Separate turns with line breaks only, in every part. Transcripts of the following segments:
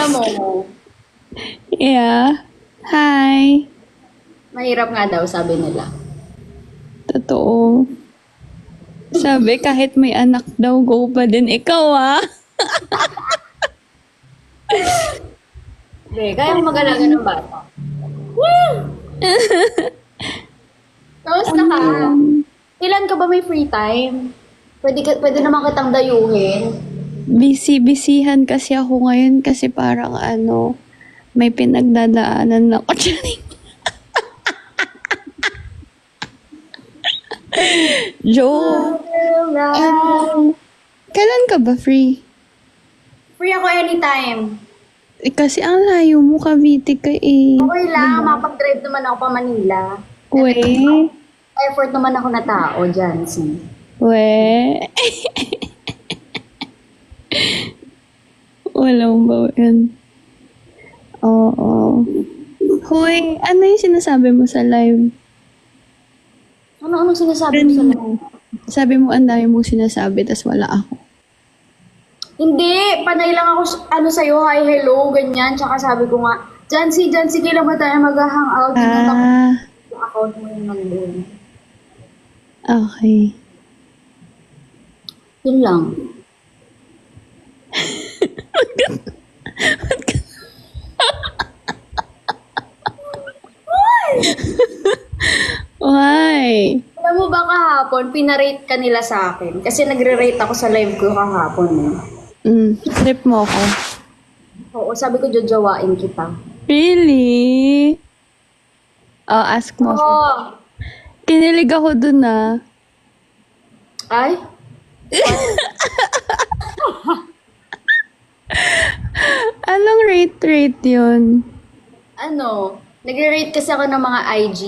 Alam mo,
Yeah. Hi.
mahirap nga daw, sabi nila.
Totoo. Sabi, kahit may anak daw, go pa din ikaw, ah.
Hindi, kaya mag-alaga ng bata. Kamusta ka? Ilan ka ba may free time? Pwede naman kitang dayuhin.
Busy-busyhan kasi ako ngayon kasi parang may pinagdadaanan ako dyan. Joke. Kailan ka ba free?
Free ako anytime.
Kasi ang layo mo, Cavite ka eh.
Okay lang, mapag-drive naman ako pa Manila.
We.
Effort naman ako na tao dyan,
We. Walang ba yan? Oo. Hoy, ano yung sinasabi mo sa live?
Ano sinasabi mo sa live?
Sabi mo, ang dami mong sinasabi, tas wala ako.
Hindi, panay lang ako, sa'yo, hi, hello, ganyan. Tsaka sabi ko nga, Jancy, kailan ba tayo mag-hangout? Yung account mo yung nandun.
Okay.
Yun lang.
Why?
Alam mo ba kahapon, pinarate ka nila sa akin. Kasi nagre-rate ako sa live ko kahapon.
Trip mo ako.
Oo, sabi ko, jojowain kita.
Really? Oh, ask mo.
Oo.
Kinilig ako dun ah.
Ay?
Anong rate yun?
Nagre-rate kasi ako ng mga IG.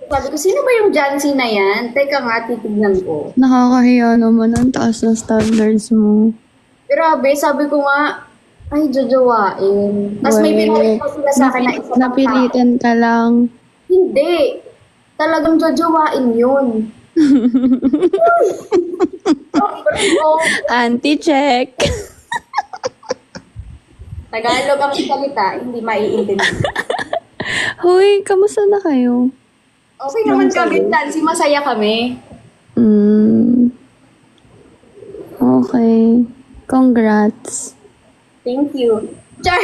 Sabi ko, sino ba yung Jancy na yan? Teka nga, titignan ko.
Nakakahiya naman ang taas ng standards mo.
Grabe, sabi ko nga, ay, jojowain. Tapos may pinarate pa sila sa akin na isa pang tao.
Napilitan ka lang.
Hindi. Talagang jojowain yun.
Anti-check.
Tagalog ang salita, hindi maiintindi.
Hoy, kamusta na kayo?
Okay naman kami, Jancy. Masaya kami.
Okay. Congrats.
Thank you. Char!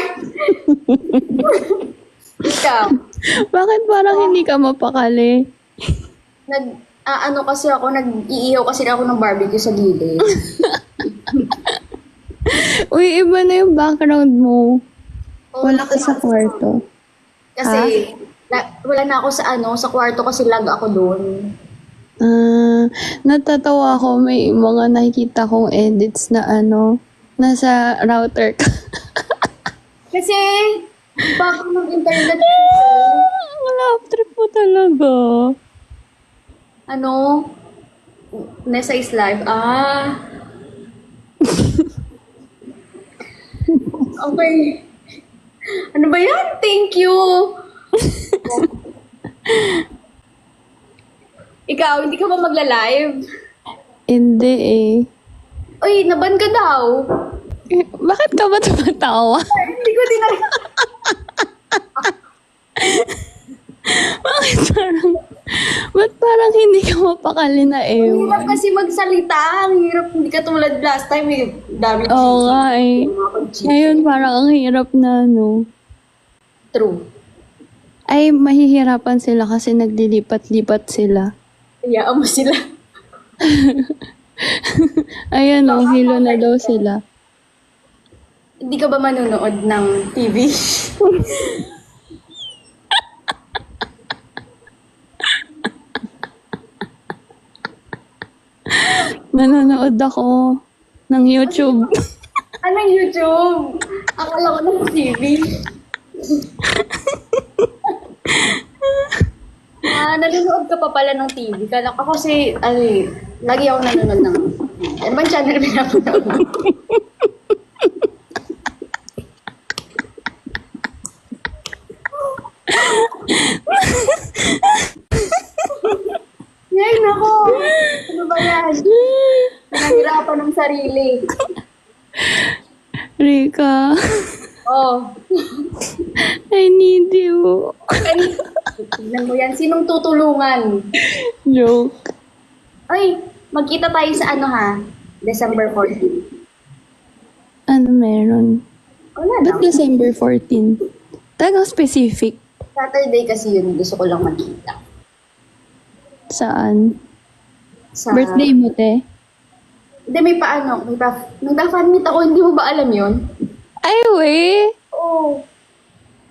Ikaw,
Bakit parang hindi ka mapakali?
kasi ako, nag-iihaw kasi ako ng barbecue sa gilid.
Uy, iba na yung background mo.
Oo,
Wala ka sa kwarto.
Kasi, wala na ako sa kwarto kasi lag ako doon.
Natatawa ako. May mga nakikita kong edits na nasa router ka.
Kasi, bago ng internet
Wala, trip mo talaga.
Nasa is live. Okay. Ano ba yan? Thank you. Ikaw, hindi ka ba magla-live?
Hindi eh.
Uy, naban ka daw.
Bakit ka ba tumatawa?
Hindi ko din
Ba't parang hindi ka mapakali na
Ang hirap
ewan?
kasi magsalita. Ang hirap, hindi ka tulad last time. Dami
Oo nga eh. Ngayon parang ang hirap na
True.
Ay, mahihirapan sila kasi naglilipat-lipat sila.
Hayaan mo sila.
Ayan hilo na daw sila.
Hindi ka ba manonood ng TV?
Nanonood ako ng YouTube.
Anong YouTube? Akala ko ng TV. Nanonood ka pa pala ng TV. Kala ko kasi, lagi ako nanonood ng ano bang channel pinapanood mo? Ngayon ako. Ano ba yan? Nahirapan ng sarili.
Rika,
Oh.
I need you.
Ay, tignan mo yan. Sinong tutulungan?
Joke.
Ay, magkita tayo sa ano ha? December 14.
Ano meron?
Wala
Ba't
lang.
December 14? Talagang specific.
Saturday kasi yun. Gusto ko lang magkita.
Saan?
Sa...
Birthday mo, te?
Hindi, may paano. May pa-fan meet ako. Hindi mo ba alam yun?
Ay, we!
Oo.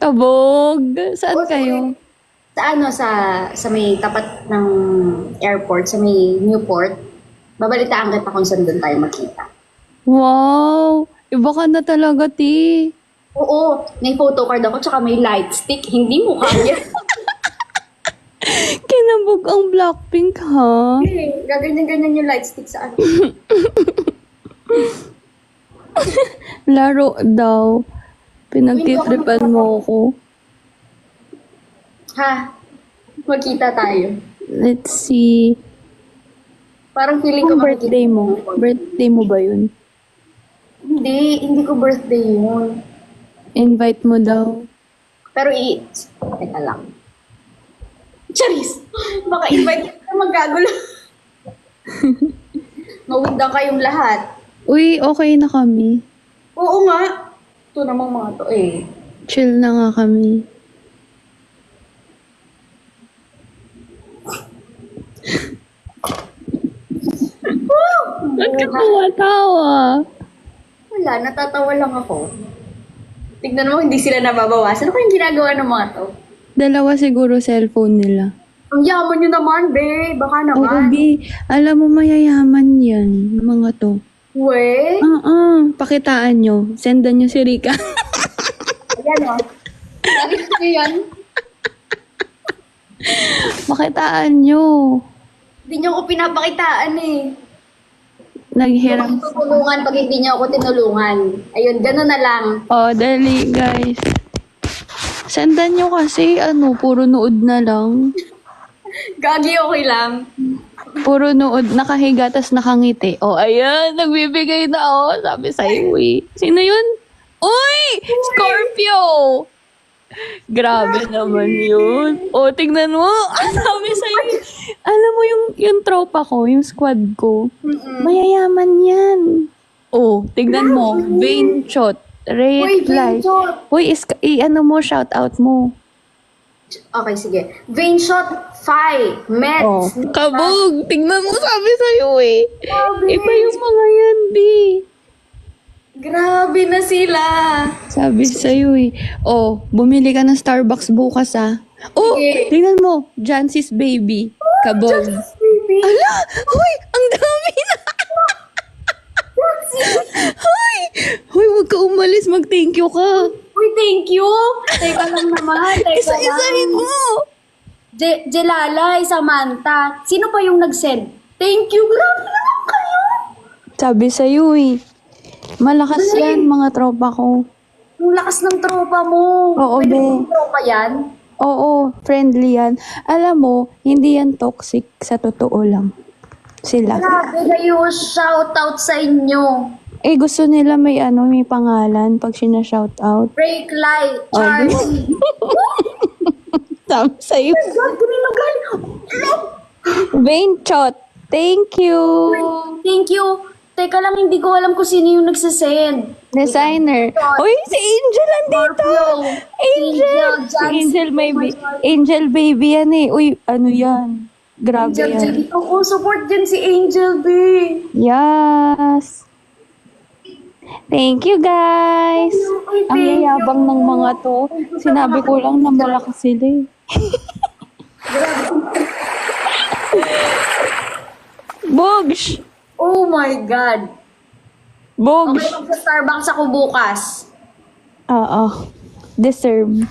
Kabog! Saan
Oo,
kayo?
Sa ano, sa may tapat ng airport, sa may Newport. Babalitaan kita kung saan doon tayo magkita.
Wow! Iba ka na talaga, ti.
Oo, may photo card ako, tsaka may light stick. Hindi mo kaya.
Kinabog ang Blackpink, ha?
Gaganyan-ganyan yung light stick sa ano.
Laro daw. Pinagtitripan mo ako.
Ha? Magkita tayo.
Let's see.
Parang feeling ko
Kung birthday mo. Birthday mo ba yun?
Hindi ko birthday yun.
Invite mo daw.
Pero teka lang. Charis! Baka invite ka na magkagulo. Mawindang kayong lahat.
Uy, okay na kami.
Oo nga. Ito namang mga to eh.
Chill na nga kami. Ba't ka tawa-tawa?
Wala, natatawa lang ako. Tignan mo, hindi sila nababawasan. Ano kayong ginagawa ng mga to?
Dalawa siguro cellphone nila.
Ang yaman nyo naman, be. Baka
Oo,
naman.
B. Alam mo, mayayaman yan. Mga to.
We?
Pakitaan nyo. Sendan nyo si Rika.
Ayan o. Nakita nyo yan?
Pakitaan nyo.
Hindi nyo ako pinapakitaan eh.
Naghiram.
Tutulungan pag hindi nyo ako tinulungan. Ayun, gano'n na lang.
Dali, guys. Sendan nyo kasi, puro nood na lang.
Gagi, okay lang.
Puro nood, nakahiga, tas nakangiti. Ayan, nagbibigay na ako. Sabi sa'yo, eh. Sino yun? Uy! Scorpio! Grabe naman yun. Tingnan mo. Sabi sa'yo, alam mo yung tropa ko, yung squad ko, mayayaman yan. Tignan mo. Vein shot.
Uy,
Red light.
Shot.
Uy, mo, shout out mo.
Okay, sige. Vein shot, Phi, Mets.
Kabog! Tingnan mo, sabi sa'yo eh.
Grabe.
Iba yung mga yan, B.
Grabe na sila.
Sabi sa'yo eh. Bumili ka ng Starbucks bukas ah.
Sige.
Tingnan mo. Jancy's baby. Kabog.
Baby.
Ala! Hoy! Ang dami na! Hoy! Hoy, huwag ka umalis. Mag-thank you ka.
Uy, thank you. Teka lang naman. Teka
Isa-isahin
lang.
mo.
Jelala, Samantha. Sino pa yung nag-send? Thank you. Grabe naman kayo.
Sabi sa'yo eh. Malakas yan, mga tropa ko.
Yung lakas ng tropa mo.
Oo,
Pwede
be.
yung tropa yan?
Oo, friendly yan. Alam mo, hindi yan toxic sa totoo lang. Sila.
Grabe kayo. Shout out sa inyo.
Gusto nila may pangalan pag sina-shout out.
Break light. Charlie.
Sabi sa'yo.
God, kanino galing?
Vain Chot. Thank you.
Thank you. Teka lang, hindi ko alam kung sino yung nagsasend.
Designer. Uy, si Angel andito. Angel. Si Angel baby. Angel baby yan eh. Uy, ano yan? Grabe
Angel,
yan.
dito ko. Support din si Angel, B.
Yes. Thank you, guys. Ang yayabang ng mga to. Sinabi ko lang na malakas sila eh. Bogs!
Oh my God.
Bogs!
Okay, sa Starbucks ako bukas.
Oo. Deserve.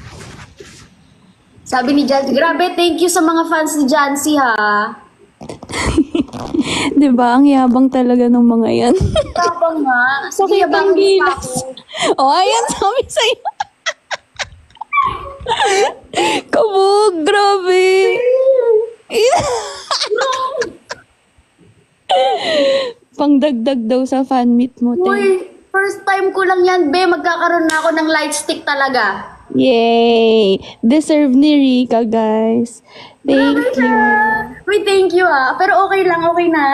Sabi ni Jancy, grabe, thank you sa mga fans ni Jancy, ha?
Diba? Ang yabang talaga ng mga yan.
Tapang nga.
Sakit
Sige,
ang
yabang pa
gilas.
ako.
Ayan, sabi sa'yo. Kabog, grabe. Pangdagdag daw sa fan meet mo, te.
Uy, First time ko lang yan, be. Magkakaroon na ako ng light stick talaga.
Yay! Deserve ni Rika, guys. Thank you.
Wait, thank you ah. Pero okay lang, okay na.